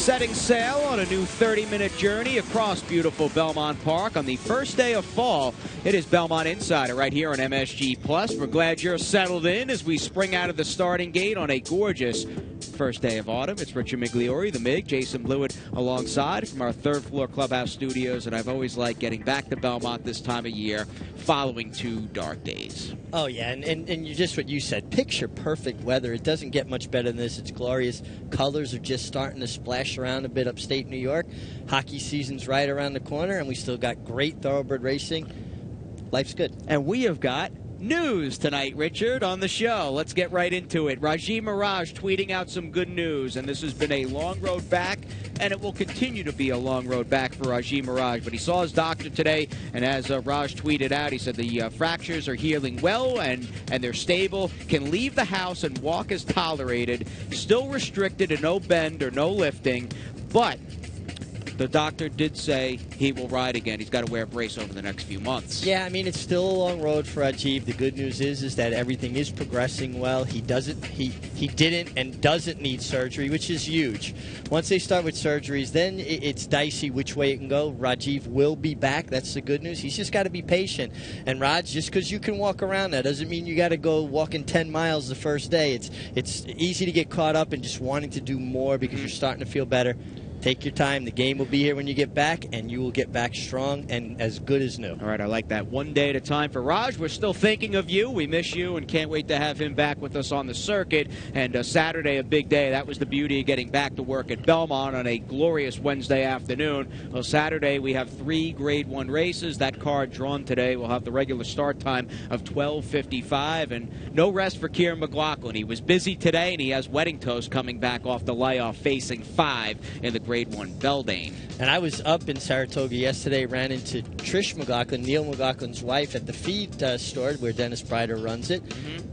setting sail on a new 30-minute journey across beautiful Belmont Park on the first day of fall. It is Belmont Insider right here on MSG Plus. We're glad you're settled in as we spring out of the starting gate on a gorgeous first day of autumn. It's Richard Migliore, the MIG, Jason Blewitt alongside from our third-floor clubhouse studios, and I've always liked getting back to Belmont this time of year following 2 dark days. Oh, yeah, and you just what you said. Picture perfect weather. It doesn't get much better than this. It's glorious. Colors are just starting to splash around a bit upstate New York. Hockey season's right around the corner, and we still got great thoroughbred racing. Life's good. And we have got news tonight, Richard, on the show. Let's get right into it. Rajiv Mirage tweeting out some good news, and this has been a long road back, and it will continue to be a long road back for Rajiv Mirage. But he saw his doctor today, and as Raj tweeted out, he said the fractures are healing well, and they're stable, can leave the house and walk as tolerated, still restricted to no bend or no lifting, but the doctor did say he will ride again. He's got to wear a brace over the next few months. Yeah, I mean, it's still a long road for Rajiv. The good news is that everything is progressing well. He didn't and doesn't need surgery, which is huge. Once they start with surgeries, then it's dicey which way it can go. Rajiv will be back. That's the good news. He's just got to be patient. And Raj, just because you can walk around that doesn't mean you got to go walking 10 miles the first day. It's easy to get caught up in just wanting to do more because you're starting to feel better. Take your time. The game will be here when you get back, and you will get back strong and as good as new. All right, I like that. One day at a time for Raj. We're still thinking of you. We miss you and can't wait to have him back with us on the circuit. And Saturday, a big day. That was the beauty of getting back to work at Belmont on a glorious Wednesday afternoon. Well, Saturday, we have 3 Grade 1 races. That card drawn today will have the regular start time of 12:55, and no rest for Kieran McLaughlin. He was busy today, and he has Wedding Toast coming back off the layoff, facing 5 in the Grade 1 Beldane. And I was up in Saratoga yesterday, ran into Trish McLaughlin, Neil McLaughlin's wife, at the feed store where Dennis Bryder runs it.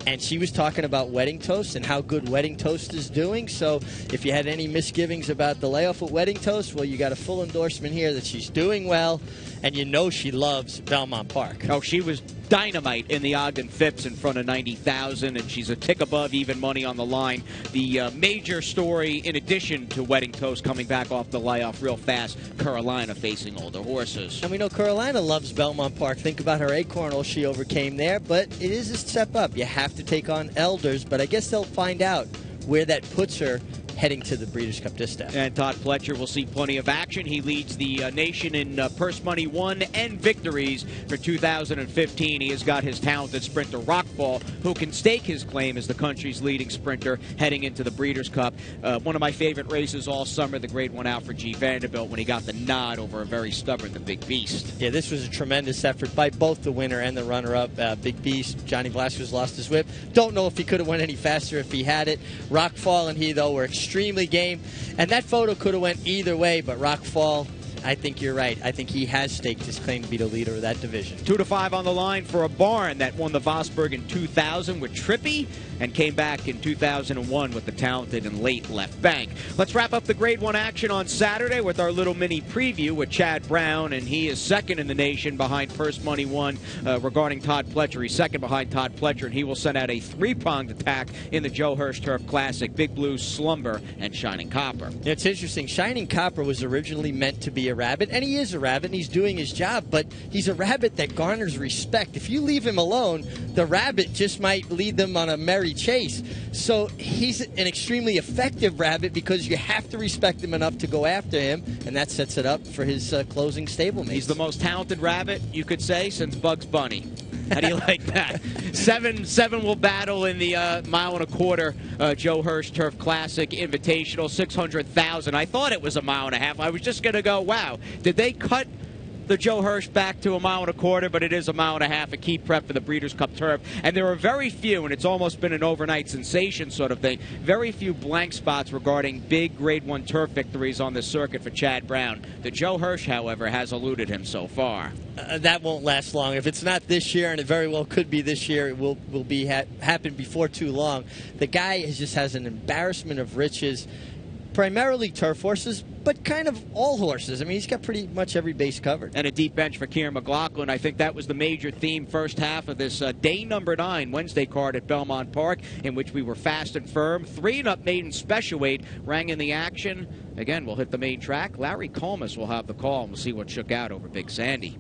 And she was talking about Wedding Toast and how good Wedding Toast is doing. So if you had any misgivings about the layoff at Wedding Toast, well, you got a full endorsement here that she's doing well, and you know she loves Belmont Park. Oh, she was dynamite in the Ogden Phipps in front of 90,000, and she's a tick above even money on the line. The major story, in addition to Wedding Toast coming back off the layoff real fast, Carolina facing older horses. And we know Carolina loves Belmont Park. Think about her acornal she overcame there, but it is a step up. You have to take on elders, but I guess they'll find out where that puts her heading to the Breeders' Cup Distaff. And Todd Pletcher will see plenty of action. He leads the nation in purse money won and victories for 2015. He has got his talented sprinter Rockfall, who can stake his claim as the country's leading sprinter heading into the Breeders' Cup. One of my favorite races all summer, the Grade 1 Alfred G. Vanderbilt, when he got the nod over a very stubborn, the Big Beast. Yeah, this was a tremendous effort by both the winner and the runner-up. Big Beast, Johnny Blasquez lost his whip. Don't know if he could have went any faster if he had it. Rockfall and he, though, were extremely game, and that photo could have went either way, but Rockfall, I think you're right. I think he has staked his claim to be the leader of that division. 2-5 on the line for a barn that won the Vosburg in 2000 with Trippy and came back in 2001 with the talented and late Left Bank. Let's wrap up the Grade 1 action on Saturday with our little mini preview with Chad Brown, and he is second in the nation behind First Money Won regarding Todd Pletcher. He's second behind Todd Pletcher, and he will send out a 3-pronged attack in the Joe Hirsch Turf Classic, Big Blue, Slumber, and Shining Copper. It's interesting. Shining Copper was originally meant to be a rabbit, and he is a rabbit, and he's doing his job, but he's a rabbit that garners respect. If you leave him alone, the rabbit just might lead them on a merry chase. So he's an extremely effective rabbit because you have to respect him enough to go after him, and that sets it up for his closing stablemate. He's the most talented rabbit, you could say, since Bugs Bunny. How do you like that? Seven will battle in the 1.25 mile Joe Hirsch Turf Classic Invitational, 600,000. I thought it was 1.5 miles. I was just going to go, wow, did they cut the Joe Hirsch back to 1.25 miles, but it is 1.5 miles, a key prep for the Breeders' Cup Turf. And there are very few, and it's almost been an overnight sensation sort of thing, very few blank spots regarding big Grade 1 turf victories on the circuit for Chad Brown. The Joe Hirsch, however, has eluded him so far. That won't last long. If it's not this year, and it very well could be this year, it will be happen before too long. The guy just has an embarrassment of riches. Primarily turf horses, but kind of all horses. I mean, he's got pretty much every base covered. And a deep bench for Kieran McLaughlin. I think that was the major theme first half of this day number 9 Wednesday card at Belmont Park, in which we were fast and firm. 3-up maiden special weight rang in the action. Again, we'll hit the main track. Larry Colmus will have the call, and we'll see what shook out over Big Sandy.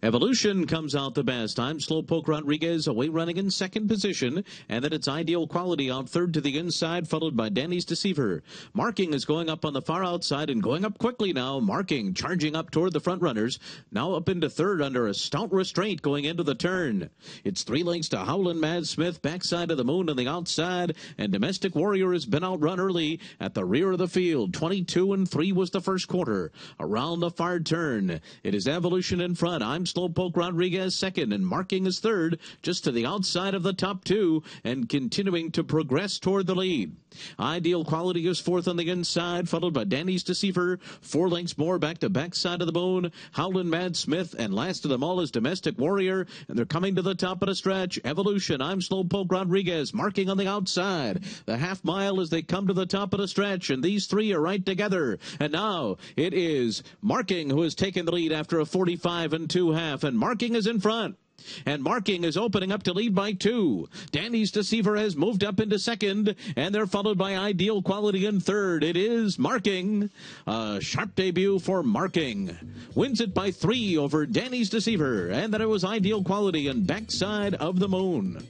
Evolution comes out the best. I'm Slowpoke Rodriguez away running in second position, and then it's Ideal Quality out third to the inside, followed by Danny's Deceiver. Marking is going up on the far outside and going up quickly now. Marking charging up toward the front runners, now up into third under a stout restraint going into the turn. It's 3 lengths to Howlin' Mad Smith, backside of the Moon on the outside, and Domestic Warrior has been outrun early at the rear of the field. 22-3 was the first quarter. Around the far turn, it is Evolution in front. I'm Slowpoke Rodriguez second, and Marking is third, just to the outside of the top 2, and continuing to progress toward the lead. Ideal Quality is fourth on the inside, followed by Danny's Deceiver. 4 lengths more back to backside of the Moon, Howlin' Mad Smith, and last of them all is Domestic Warrior, and they're coming to the top of the stretch. Evolution, I'm Slowpoke Rodriguez, Marking on the outside. The half mile as they come to the top of the stretch, and these 3 are right together. And now it is Marking who has taken the lead after a 45 2/2, and Marking is in front. And Marking is opening up to lead by 2. Danny's Deceiver has moved up into second, and they're followed by Ideal Quality in third. It is Marking. A sharp debut for Marking. Wins it by 3 over Danny's Deceiver, and then it was Ideal Quality and backside of the Moon.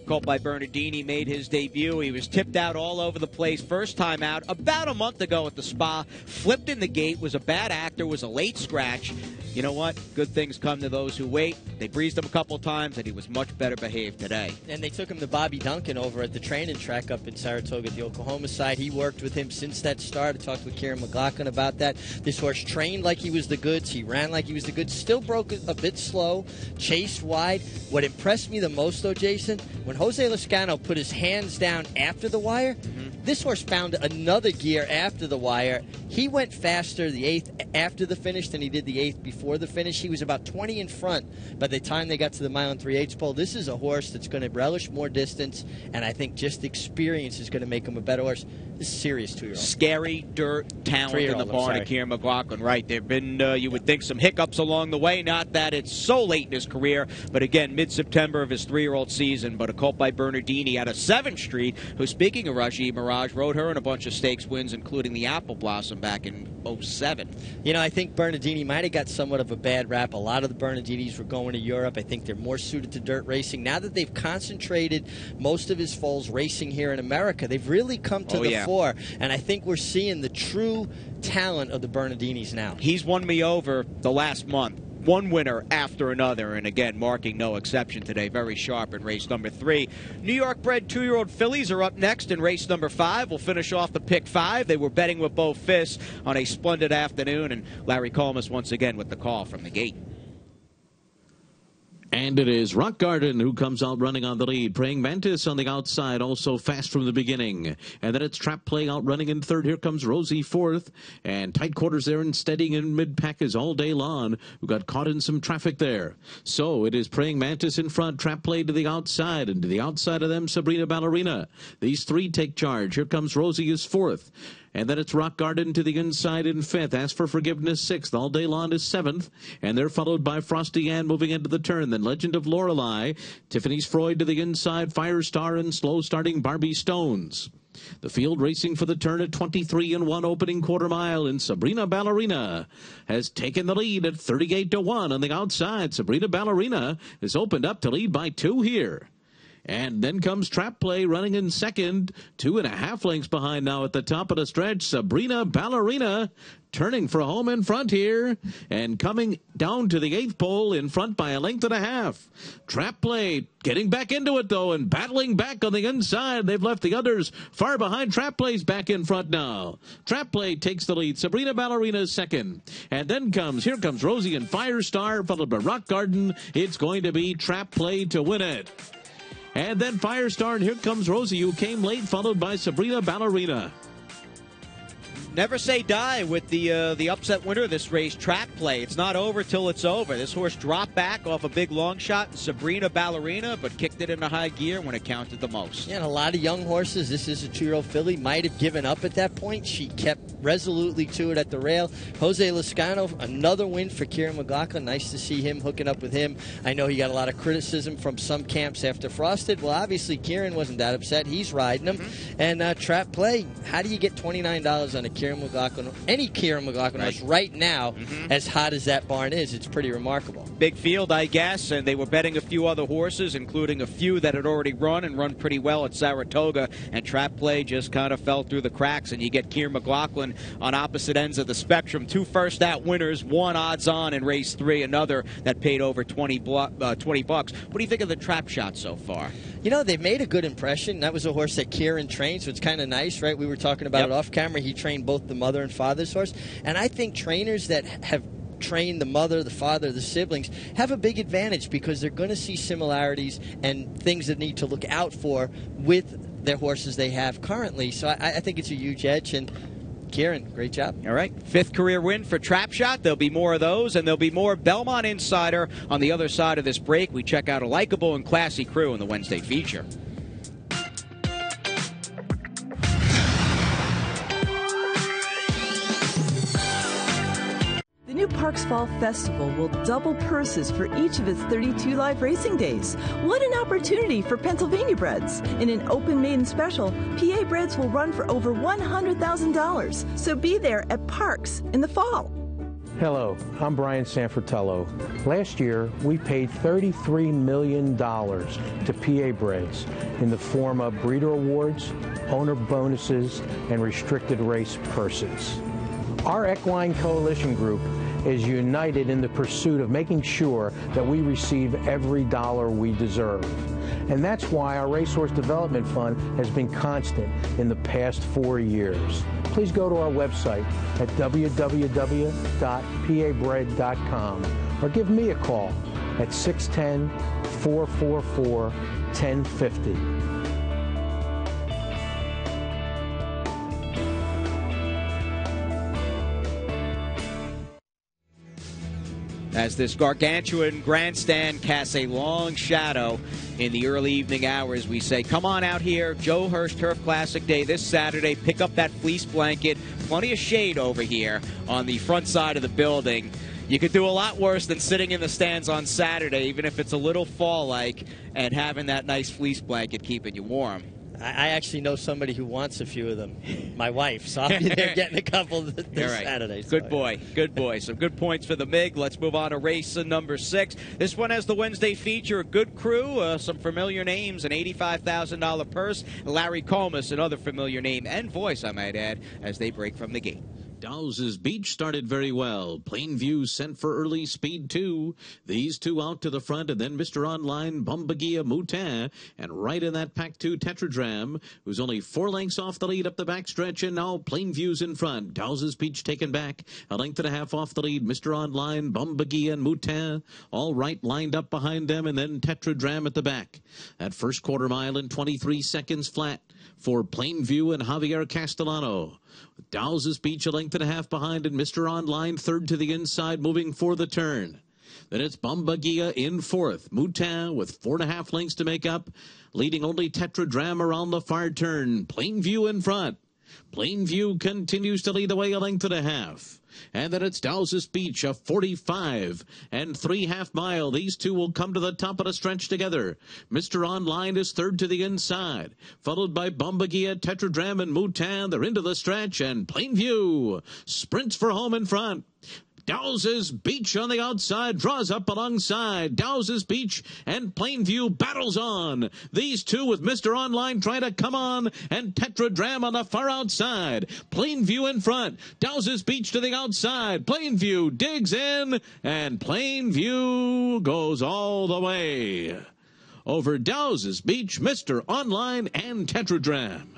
Colt by Bernardini made his debut. He was tipped out all over the place first time out about a month ago at the Spa. Flipped in the gate, was a bad actor, was a late scratch. You know what? Good things come to those who wait. They breezed him a couple of times, and he was much better behaved today. And they took him to Bobby Duncan over at the training track up in Saratoga at the Oklahoma side. He worked with him since that start. I talked with Kieran McLaughlin about that. This horse trained like he was the goods. He ran like he was the goods. Still broke a bit slow. Chased wide. What impressed me the most, though, Jason, when Jose Lezcano put his hands down after the wire, this horse found another gear after the wire. He went faster the 8th after the finish than he did the 8th before the finish. He was about 20 in front by the time they got to the mile and 3/8 pole. This is a horse that's going to relish more distance, and I think just experience is going to make him a better horse. This is a serious 2-year-old. Scary dirt talent in the barn of Kieran McLaughlin, right? There have been, you would think, some hiccups along the way. Not that it's so late in his career, but again, mid-September of his 3-year-old season. But a colt by Bernardini out of 7th Street, who, speaking of Rajee Mirage, rode her in a bunch of stakes wins, including the Apple Blossom back in 07. You know, I think Bernardini might have got somewhat of a bad rap. A lot of the Bernardinis were going to Europe. I think they're more suited to dirt racing. Now that they've concentrated most of his foals racing here in America, they've really come to the fore. And I think we're seeing the true talent of the Bernardinis now. He's won me over the last month. One winner after another, and again, Marking no exception today. Very sharp in race number 3. New York-bred 2-year-old fillies are up next in race number 5. We'll finish off the pick 5. They were betting with both fists on a splendid afternoon, and Larry Colmus once again with the call from the gate. And it is Rock Garden who comes out running on the lead. Praying Mantis on the outside, also fast from the beginning. And then it's Trap Play out running in third. Here comes Rosie fourth. And tight quarters there and steadying in mid-pack is All Day Long, who got caught in some traffic there. So it is Praying Mantis in front, Trap Play to the outside, and to the outside of them, Sabrina Ballerina. These 3 take charge. Here comes Rosie is fourth. And then it's Rock Garden to the inside in 5th. Ask for Forgiveness 6th. All Day Long is 7th. And they're followed by Frosty Ann moving into the turn. Then Legend of Lorelei. Tiffany's Freud to the inside. Firestar and slow starting Barbie Stones. The field racing for the turn at 23-1 opening quarter mile. And Sabrina Ballerina has taken the lead at 38-1 on the outside. Sabrina Ballerina has opened up to lead by 2 here. And then comes Trap Play running in second, 2.5 lengths behind now at the top of the stretch. Sabrina Ballerina turning for home in front here and coming down to the 8th pole in front by 1.5 lengths. Trap Play getting back into it, though, and battling back on the inside. They've left the others far behind. Trap Play's back in front now. Trap Play takes the lead. Sabrina Ballerina is second. And then here comes Rosie and Firestar, followed by Rock Garden. It's going to be Trap Play to win it. And then Firestar, and here comes Rosie, who came late, followed by Sabrina Ballerina. never say die with the upset winner of this race, Trap Play. It's not over till it's over. This horse dropped back off a big long shot, Sabrina Ballerina, but kicked it into high gear when it counted the most. Yeah, and a lot of young horses, this is a 2-year-old filly, might have given up at that point. She kept resolutely to it at the rail. Jose Lascano, another win for Kieran McLaughlin. Nice to see him hooking up with him. I know he got a lot of criticism from some camps after Frosted. Well, obviously, Kieran wasn't that upset. He's riding him. And Trap Play, how do you get $29 on a Kieran McLaughlin, any Kieran McLaughlin horse right now, as hot as that barn is? It's pretty remarkable. Big field, I guess, and they were betting a few other horses, including a few that had already run and run pretty well at Saratoga, and Trap Play just kind of fell through the cracks, and you get Kieran McLaughlin on opposite ends of the spectrum. 2 first-out winners, 1 odds-on in race 3, another that paid over $20. What do you think of the Trap shot so far? You know, they've made a good impression. That was a horse that Kieran trained, so it's kind of nice, right? We were talking about it off camera. He trained both the mother and father's horse. And I think trainers that have trained the mother, the father, the siblings have a big advantage because they're going to see similarities and things that need to look out for with their horses they have currently. So I think it's a huge edge. And Kieran, great job. All right, 5th career win for Trap Shot. There'll be more of those, and there'll be more Belmont Insider on the other side of this break. We check out a likable and classy crew in the Wednesday feature. The new Parks Fall Festival will double purses for each of its 32 live racing days. What an opportunity for Pennsylvania breds. In an open maiden special, PA breds will run for over $100,000. So be there at Parks in the fall. Hello, I'm Brian Sanfratello. Last year, we paid $33 million to PA breds in the form of breeder awards, owner bonuses, and restricted race purses. Our Equine Coalition Group is united in the pursuit of making sure that we receive every dollar we deserve. And that's why our Racehorse Development Fund has been constant in the past 4 years. Please go to our website at www.pabred.com or give me a call at 610-444-1050. As this gargantuan grandstand casts a long shadow in the early evening hours, we say, come on out here, Joe Hirsch Turf Classic Day this Saturday. Pick up that fleece blanket. Plenty of shade over here on the front side of the building. You could do a lot worse than sitting in the stands on Saturday, even if it's a little fall-like, and having that nice fleece blanket keeping you warm. I actually know somebody who wants a few of them. My wife. So I'll be there getting a couple this Saturday. Good boy. Good boy. Some good points for the MIG. Let's move on to race number 6. This one has the Wednesday feature. A good crew, some familiar names, an $85,000 purse. Larry Comas, another familiar name and voice, I might add, as they break from the gate. Dows's Beach started very well. Plainview sent for early speed 2. These two out to the front, and then Mr. Online, Bombagia, Moutin, and right in that pack 2, Tetradram, who's only 4 lengths off the lead up the backstretch, and now Plainview's in front. Dows's Beach taken back, a length and a half off the lead. Mr. Online, Bombagia, and Moutin, all right lined up behind them, and then Tetradram at the back. That first quarter mile in 23 seconds flat for Plainview and Javier Castellano. Dows's Beach a length and a half behind, and Mr. Online third to the inside, moving for the turn. Then it's Bombagia in fourth. Moutin with 4.5 lengths to make up, leading only Tetradram around the far turn. Plainview in front. Plainview continues to lead the way a length and a half. And then it's Dows's Beach, a 45 and 3/2 mile. These two will come to the top of the stretch together. Mr. Online is third to the inside, followed by Bombagia, Tetradram, and Moutin. They're into the stretch, and Plainview sprints for home in front. Dows's Beach on the outside draws up alongside. Dows's Beach and Plainview battles on. These two with Mr. Online trying to come on, and Tetradram on the far outside. Plainview in front. Dows's Beach to the outside. Plainview digs in, and Plainview goes all the way. Over Dows's Beach, Mr. Online, and Tetradram.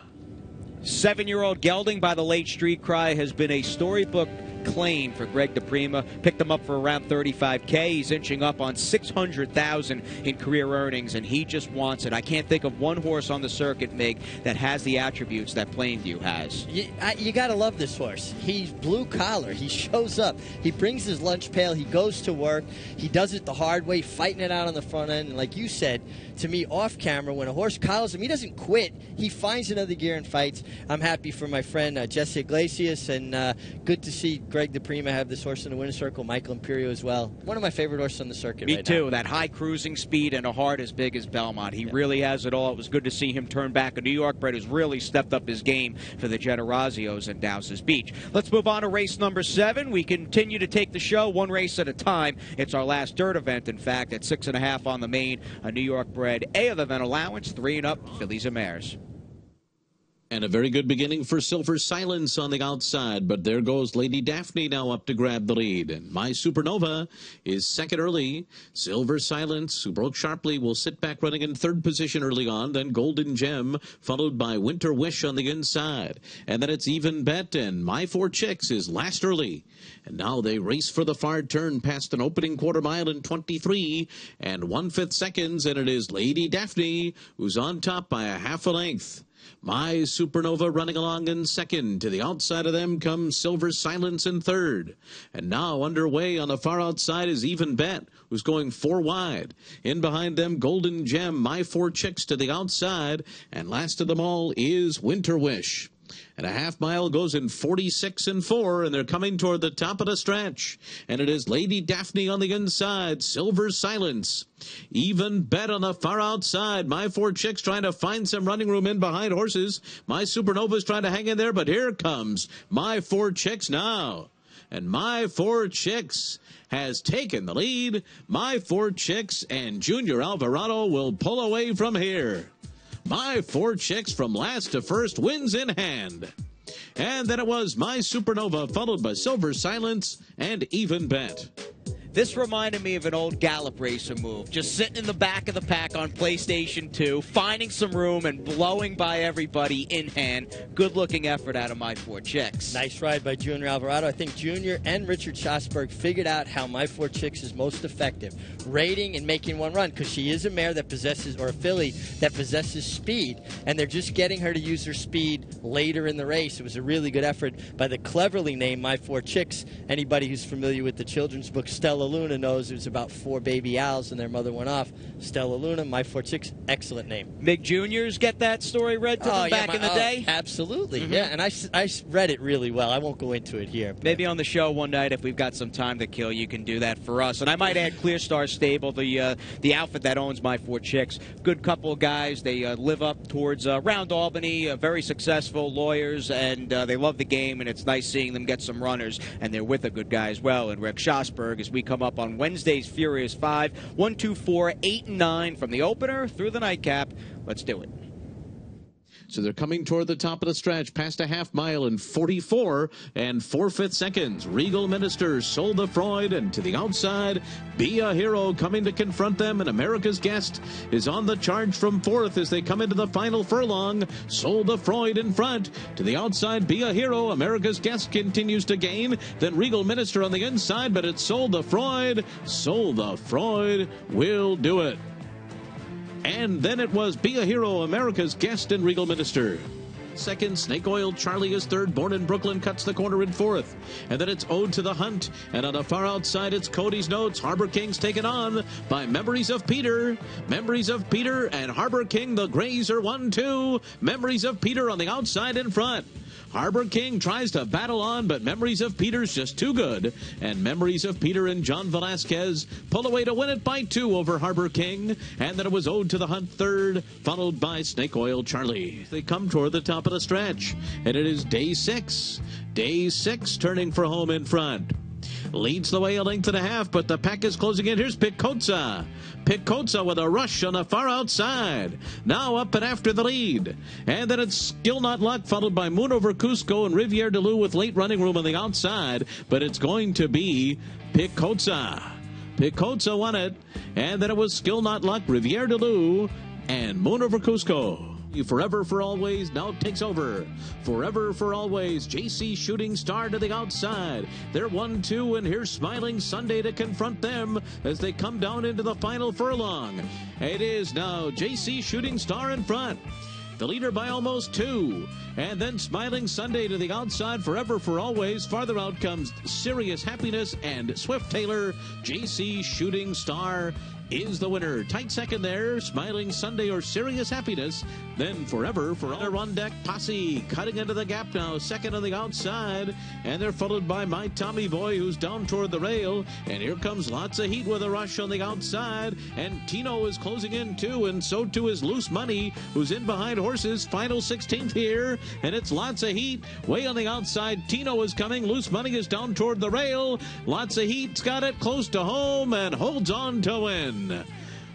7-year-old gelding by the late Street Cry has been a storybook McLean for Greg DePrima. Picked him up for around $35K. He's inching up on $600,000 in career earnings, and he just wants it. I can't think of one horse on the circuit, Mig, that has the attributes that Plainview has. You got to love this horse. He's blue collar. He shows up. He brings his lunch pail. He goes to work. He does it the hard way, fighting it out on the front end. And like you said to me off camera, when a horse coddles him, he doesn't quit. He finds another gear and fights. I'm happy for my friend Jesse Iglesias, and good to see Greg DePrima have this horse in the winner's circle. Michael Imperio as well. One of my favorite horses on the circuit. Me right too. now. That high cruising speed and a heart as big as Belmont. He really has it all. It was good to see him turn back. A New York bred who's really stepped up his game for the Generazios and Dowses Beach. Let's move on to race number 7. We continue to take the show one race at a time. It's our last dirt event, in fact, at 6.5 on the main. A New York bred A of the event allowance, 3 and up, fillies and mares. And a very good beginning for Silver Silence on the outside, but there goes Lady Daphne now up to grab the lead. And My Supernova is second early. Silver Silence, who broke sharply, will sit back running in third position early on. Then Golden Gem, followed by Winter Wish on the inside. And then it's Even Bet, and My Four Chicks is last early. And now they race for the far turn past an opening quarter mile in 23 and 1/5 seconds, and it is Lady Daphne who's on top by a half a length. My Supernova running along in second. To the outside of them comes Silver Silence in third. And now underway on the far outside is Even Bet, who's going 4 wide. In behind them, Golden Gem, My Four Chicks to the outside. And last of them all is Winter Wish. And a half mile goes in 46 and 4, and they're coming toward the top of the stretch. And it is Lady Daphne on the inside, Silver Silence. Even Bet on the far outside. My Four Chicks trying to find some running room in behind horses. My Supernova's trying to hang in there, but here comes My Four Chicks now. And My Four Chicks has taken the lead. My Four Chicks and Junior Alvarado will pull away from here. My Four Chicks from last to first wins in hand. And then it was My Supernova, followed by Silver Silence and Even Bet. This reminded me of an old Gallop racer move. Just sitting in the back of the pack on PlayStation 2, finding some room and blowing by everybody in hand. Good-looking effort out of My Four Chicks. Nice ride by Junior Alvarado. I think Junior and Richard Schosberg figured out how My Four Chicks is most effective. Rating and making one run, because she is a mare that possesses, or a filly that possesses speed, and they're just getting her to use her speed later in the race. It was a really good effort by the cleverly named My Four Chicks. Anybody who's familiar with the children's book Stella Luna knows it was about 4 baby owls and their mother went off. Stella Luna, My Four Chicks, excellent name. Mig Juniors get that story read to them back in the day? Absolutely, yeah, and I read it really well. I won't go into it here. Maybe on the show one night, if we've got some time to kill, you can do that for us. And I might add Clear Star Stable, the outfit that owns My Four Chicks. Good couple of guys. They live up towards around Albany, very successful lawyers, and they love the game, and it's nice seeing them get some runners, and they're with a good guy as well. And Rick Schosberg, as we come up on Wednesday's Furious 5, 1, 2, 4, 8, and 9 from the opener through the nightcap. Let's do it. So they're coming toward the top of the stretch, past a half mile in 44 and 4/5 seconds. Regal Minister, Sold the Freud, and to the outside, Be a Hero coming to confront them, and America's Guest is on the charge from fourth as they come into the final furlong. Sold the Freud in front. To the outside, Be a Hero. America's Guest continues to gain. Then Regal Minister on the inside, but it's Sold the Freud. Sold the Freud will do it. And then it was Be a Hero, America's Guest, and Regal Minister. Second, Snake Oil Charlie is third. Born in Brooklyn cuts the corner in fourth. And then it's Ode to the Hunt. And on the far outside, it's Cody's Notes. Harbor King's taken on by Memories of Peter. Memories of Peter and Harbor King. The Grays are 1-2. Memories of Peter on the outside in front. Harbor King tries to battle on, but Memories of Peter's just too good. And Memories of Peter and John Velasquez pull away to win it by 2 over Harbor King. And then it was Ode to the Hunt third, followed by Snake Oil Charlie. They come toward the top of the stretch, and it is day 6. Day 6 turning for home in front. Leads the way a length and a half, but the pack is closing in. Here's Picotza. Picotza with a rush on the far outside. Now up and after the lead. And then it's Skill Not Luck, followed by Moon Over Cusco and Riviere de Lou with late running room on the outside. But it's going to be Picotza. Picotza won it. And then it was Skill Not Luck, Riviere de Lou, and Moon Over Cusco. Forever for Always now takes over. Forever for Always, JC Shooting Star to the outside. They're 1-2, and here's Smiling Sunday to confront them as they come down into the final furlong. It is now JC Shooting Star in front. The leader by almost 2. And then Smiling Sunday to the outside, Forever for Always. Farther out comes Serious Happiness and Swift Taylor. JC Shooting Star is the winner. Tight second there, Smiling Sunday or Serious Happiness. Then Forever for All. On deck, Posse cutting into the gap now, second on the outside. And they're followed by My Tommy Boy, who's down toward the rail. And here comes Lots of Heat with a rush on the outside. And Tino is closing in too, and so too is Loose Money, who's in behind horses. Final 16th here, and it's Lots of Heat way on the outside. Tino is coming. Loose Money is down toward the rail. Lots of Heat's got it close to home and holds on to win.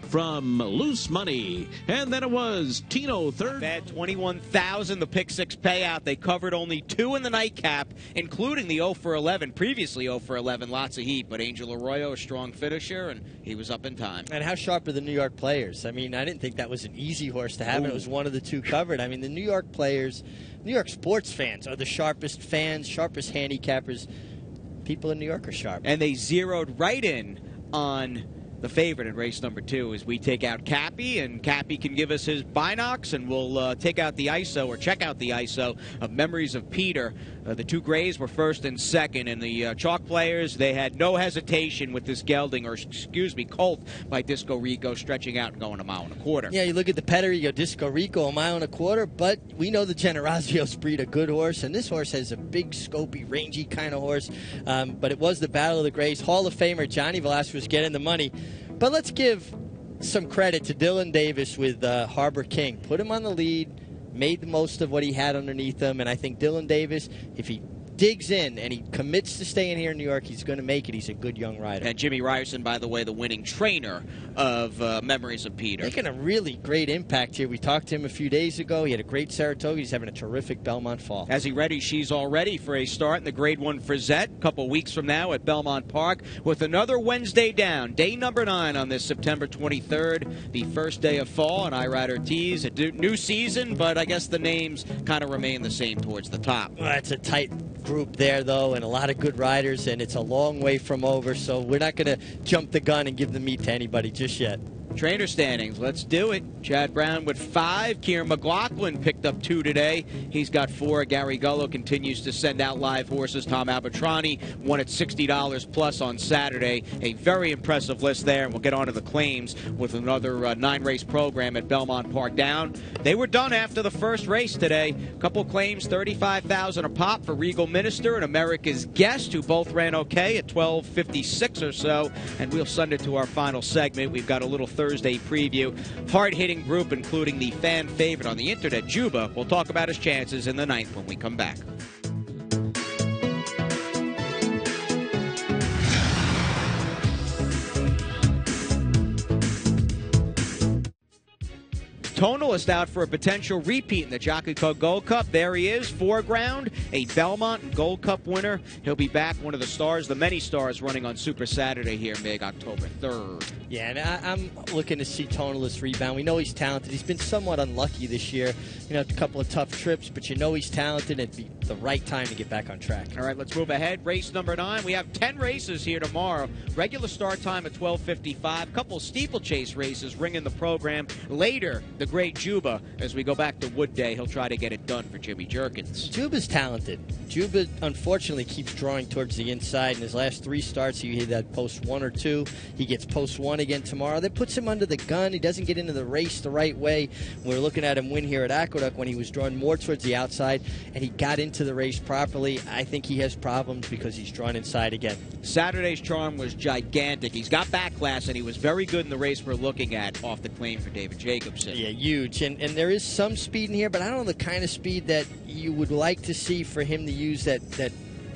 From Loose Money. And then it was Tino third. Bad 21,000, the pick six payout. They covered only 2 in the nightcap, including the 0 for 11, previously 0 for 11, Lots of Heat. But Angel Arroyo, a strong finisher, and he was up in time. And how sharp are the New York players? I mean, I didn't think that was an easy horse to have, and it was one of the 2 covered. I mean, the New York players, New York sports fans are the sharpest fans, sharpest handicappers. People in New York are sharp. And they zeroed right in on the favorite in race number 2 as we take out Cappy, and Cappy can give us his binocs, and we'll take out the ISO, or check out the ISO of Memories of Peter. The 2 grays were first and second, and the chalk players, they had no hesitation with this gelding, or excuse me, colt by Disco Rico, stretching out and going a mile and a quarter. Yeah, you look at the pedigree, you go Disco Rico, a mile and a quarter, but we know the Generasios breed a good horse, and this horse has a big, scopy, rangy kind of horse. But it was the Battle of the Grays. Hall of Famer Johnny Velasquez was getting the money. But let's give some credit to Dylan Davis with Harbor King. Put him on the lead, made the most of what he had underneath him, and I think Dylan Davis, if he digs in and he commits to staying here in New York, he's going to make it. He's a good young rider. And Jimmy Ryerson, by the way, the winning trainer of Memories of Peter. Making a really great impact here. We talked to him a few days ago. He had a great Saratoga. He's having a terrific Belmont fall. As he ready, she's all ready for a start in the Grade 1 Frizette a couple weeks from now at Belmont Park with another Wednesday down. Day number 9 on this September 23rd, the first day of fall, and iRider Tees. A new season, but I guess the names kind of remain the same towards the top. Well, it's a tight group there, though, and a lot of good riders, and it's a long way from over, so we're not going to jump the gun and give the meat to anybody just yet. Trainer standings, let's do it. Chad Brown with 5. Kieran McLaughlin picked up 2 today. He's got 4. Gary Gullo continues to send out live horses. Tom Albertrani won at $60 plus on Saturday. A very impressive list there, and we'll get on to the claims with another 9-race program at Belmont Park down. They were done after the first race today. A couple claims, $35,000 a pop for Regal Minister and America's Guest, who both ran okay at $12.56 or so. And we'll send it to our final segment. We've got a little Thursday preview. Hard-hitting group, including the fan favorite on the internet, Juba. We'll talk about his chances in the 9th when we come back. Tonalist out for a potential repeat in the Jockey Club Gold Cup. There he is, foreground, a Belmont and Gold Cup winner. He'll be back, one of the stars, the many stars running on Super Saturday here, October 3rd. Yeah, and I'm looking to see Tonalist rebound. We know he's talented. He's been somewhat unlucky this year. You know, a couple of tough trips, but you know he's talented. It'd be the right time to get back on track. All right, let's move ahead. Race number 9. We have 10 races here tomorrow. Regular start time at 12:55. A couple steeplechase races ringing the program. Later, the great Juba, as we go back to Wood Day, he'll try to get it done for Jimmy Jerkins. Juba's talented. Juba, unfortunately, keeps drawing towards the inside. In his last 3 starts, he hit that post 1 or 2. He gets post 1 again tomorrow. That puts him under the gun. He doesn't get into the race the right way. We're looking at him win here at Aqueduct when he was drawn more towards the outside, and he got into the race properly. I think he has problems because he's drawn inside again. Saturday's charm was gigantic. He's got back class, and he was very good in the race we're looking at off the claim for David Jacobson. Yeah, huge. And there is some speed in here, but I don't know the kind of speed that you would like to see for him to use that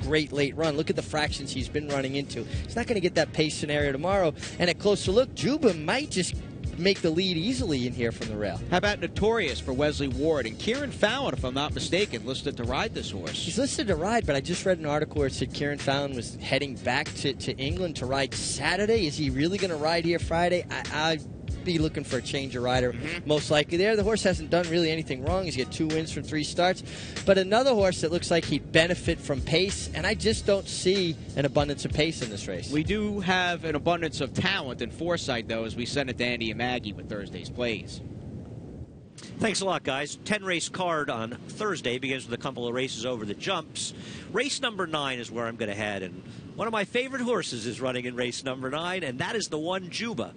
great late run. Look at the fractions he's been running into. He's not going to get that pace scenario tomorrow. And at closer look, Juba might just make the lead easily in here from the rail. How about Notorious for Wesley Ward? And Kieran Fallon, if I'm not mistaken, listed to ride this horse. He's listed to ride, but I just read an article where it said Kieran Fallon was heading back to England to ride Saturday. Is he really going to ride here Friday? be looking for a change of rider, most likely there. The horse hasn't done really anything wrong. He's got 2 wins from 3 starts. But another horse that looks like he'd benefit from pace, and I just don't see an abundance of pace in this race. We do have an abundance of talent and foresight, though, as we send it to Andy and Maggie with Thursday's plays. Thanks a lot, guys. 10-race card on Thursday begins with a couple of races over the jumps. Race number 9 is where I'm going to head, and one of my favorite horses is running in race number 9, and that is the one Juba.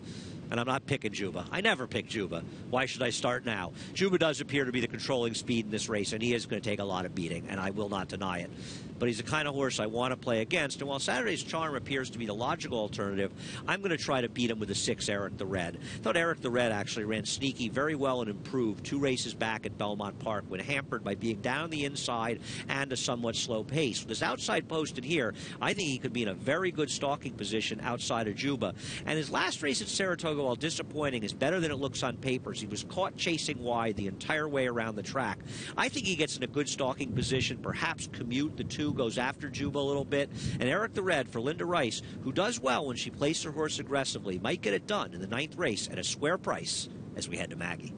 And I'm not picking Juba. I never pick Juba. Why should I start now? Juba does appear to be the controlling speed in this race, and he is going to take a lot of beating, and I will not deny it. But he's the kind of horse I want to play against, and while Saturday's Charm appears to be the logical alternative, I'm going to try to beat him with the 6, Eric the Red. I thought Eric the Red actually ran sneaky very well and improved 2 races back at Belmont Park when hampered by being down the inside and a somewhat slow pace. With his outside posted here, I think he could be in a very good stalking position outside of Juba. And his last race at Saratoga, while disappointing, is better than it looks on papers. He was caught chasing wide the entire way around the track. I think he gets in a good stalking position, perhaps commute the 2, goes after Juba a little bit. And Eric the Red for Linda Rice, who does well when she plays her horse aggressively, might get it done in the 9th race at a square price as we head to Maggie.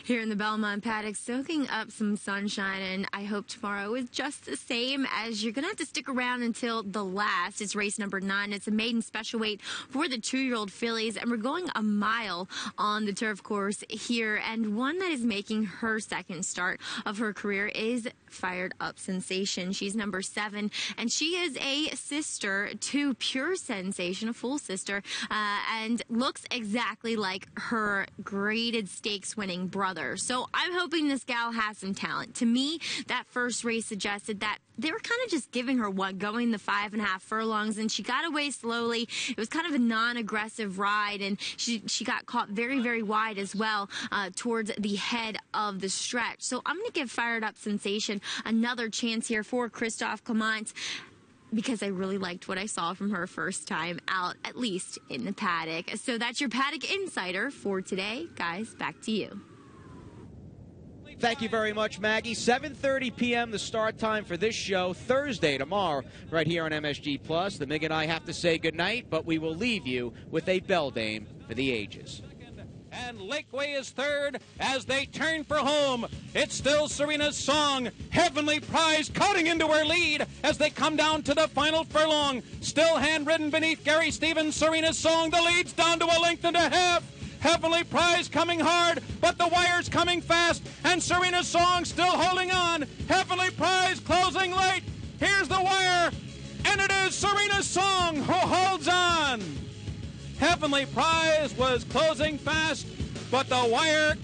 Here in the Belmont paddock, soaking up some sunshine, and I hope tomorrow is just the same, as you're going to have to stick around until the last. It's race number 9. It's a maiden special weight for the 2-year-old fillies, and we're going a mile on the turf course here, and one that is making her 2nd start of her career is Fired Up Sensation. She's number 7, and she is a sister to Pure Sensation, a full sister, and looks exactly like her graded stakes winning brother. So I'm hoping this gal has some talent. To me, that first race suggested that they were kind of just giving her one, going the 5.5 furlongs, and she got away slowly. It was kind of a non-aggressive ride, and she got caught very, very wide as well towards the head of the stretch. So I'm going to give Fired Up Sensation another chance here for Christophe Clement, because I really liked what I saw from her first time out, at least in the paddock. So that's your Paddock Insider for today. Guys, back to you. Thank you very much, Maggie. 7:30 p.m. the start time for this show, Thursday, tomorrow, right here on MSG Plus. The Mig and I have to say goodnight, but we will leave you with a beldame for the ages. And Lakeway is 3rd as they turn for home. It's still Serena's Song. Heavenly Prize cutting into her lead as they come down to the final furlong. Still hand-ridden beneath Gary Stevens. Serena's Song, the lead's down to 1.5 lengths. Heavenly Prize coming hard, but the wire's coming fast, and Serena's Song still holding on. Heavenly Prize closing late. Here's the wire, and it is Serena's Song who holds on. Heavenly Prize was closing fast, but the wire